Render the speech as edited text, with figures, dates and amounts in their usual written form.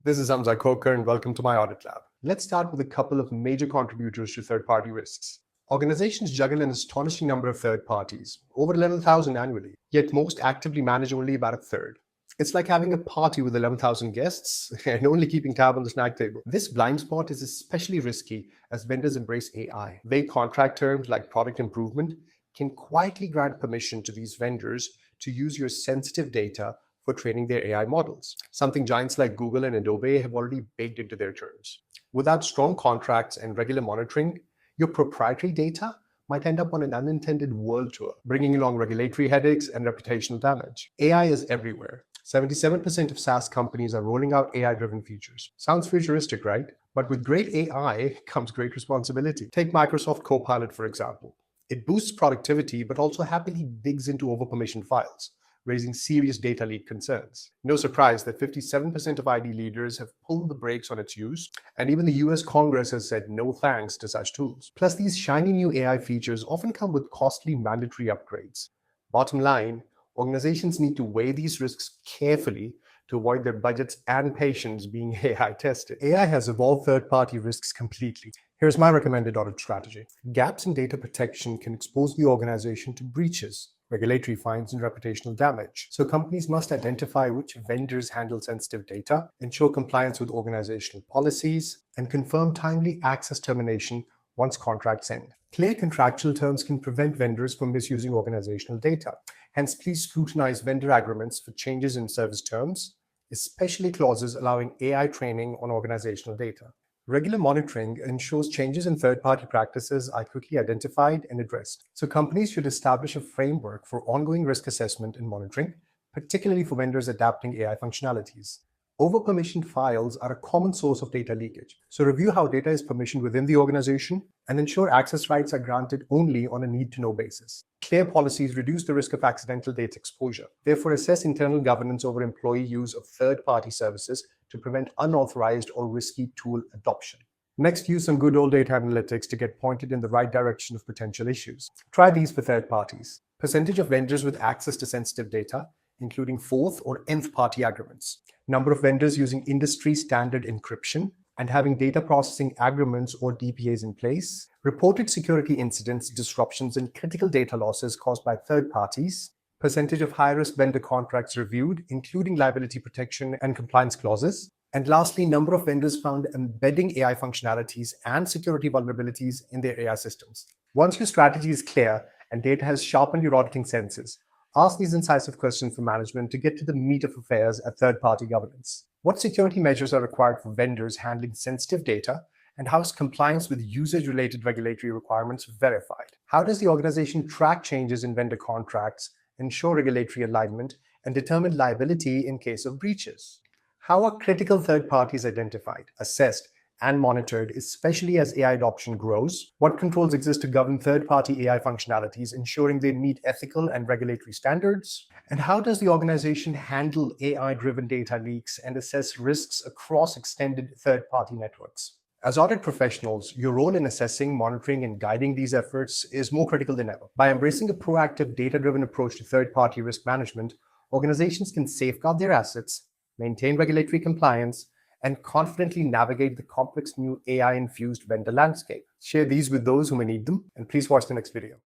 This is Hamza Khokhar and welcome to My Audit Lab. Let's start with a couple of major contributors to third-party risks. Organizations juggle an astonishing number of third parties, over 11,000 annually, yet most actively manage only about a third. It's like having a party with 11,000 guests and only keeping tab on the snack table. This blind spot is especially risky as vendors embrace AI. Vague contract terms like product improvement can quietly grant permission to these vendors to use your sensitive data for training their AI models, something giants like Google and Adobe have already baked into their terms. Without strong contracts and regular monitoring, your proprietary data might end up on an unintended world tour, bringing along regulatory headaches and reputational damage. AI is everywhere. 77% of SaaS companies are rolling out AI-driven features. Sounds futuristic, right? But with great AI comes great responsibility. Take Microsoft Copilot, for example. It boosts productivity, but also happily digs into overpermissioned files, raising serious data leak concerns. No surprise that 57% of ID leaders have pulled the brakes on its use, and even the US Congress has said no thanks to such tools. Plus, these shiny new AI features often come with costly mandatory upgrades. Bottom line, organizations need to weigh these risks carefully to avoid their budgets and patience being AI tested. AI has evolved third-party risks completely. Here's my recommended audit strategy. Gaps in data protection can expose the organization to breaches, regulatory fines, and reputational damage. So companies must identify which vendors handle sensitive data, ensure compliance with organizational policies, and confirm timely access termination once contracts end. Clear contractual terms can prevent vendors from misusing organizational data. Hence, please scrutinize vendor agreements for changes in service terms, especially clauses allowing AI training on organizational data. Regular monitoring ensures changes in third-party practices are quickly identified and addressed. So companies should establish a framework for ongoing risk assessment and monitoring, particularly for vendors adapting AI functionalities. Over-permissioned files are a common source of data leakage. So review how data is permissioned within the organization and ensure access rights are granted only on a need-to-know basis. Clear policies reduce the risk of accidental data exposure. Therefore, assess internal governance over employee use of third-party services to prevent unauthorized or risky tool adoption. Next, use some good old data analytics to get pointed in the right direction of potential issues. Try these for third parties. Percentage of vendors with access to sensitive data, including fourth or nth party agreements. Number of vendors using industry standard encryption and having data processing agreements or DPAs in place. Reported security incidents, disruptions, and critical data losses caused by third parties. Percentage of high-risk vendor contracts reviewed, including liability protection and compliance clauses. And lastly, number of vendors found embedding AI functionalities and security vulnerabilities in their AI systems. Once your strategy is clear and data has sharpened your auditing senses, ask these incisive questions for management to get to the meat of affairs at third-party governance. What security measures are required for vendors handling sensitive data, and how is compliance with usage-related regulatory requirements verified? How does the organization track changes in vendor contracts, ensure regulatory alignment, and determine liability in case of breaches? How are critical third parties identified, assessed, and monitored, especially as AI adoption grows? What controls exist to govern third-party AI functionalities, ensuring they meet ethical and regulatory standards? And how does the organization handle AI-driven data leaks and assess risks across extended third-party networks? As audit professionals, your role in assessing, monitoring, and guiding these efforts is more critical than ever. By embracing a proactive, data-driven approach to third-party risk management, organizations can safeguard their assets, maintain regulatory compliance, and confidently navigate the complex new AI-infused vendor landscape. Share these with those who may need them, and please watch the next video.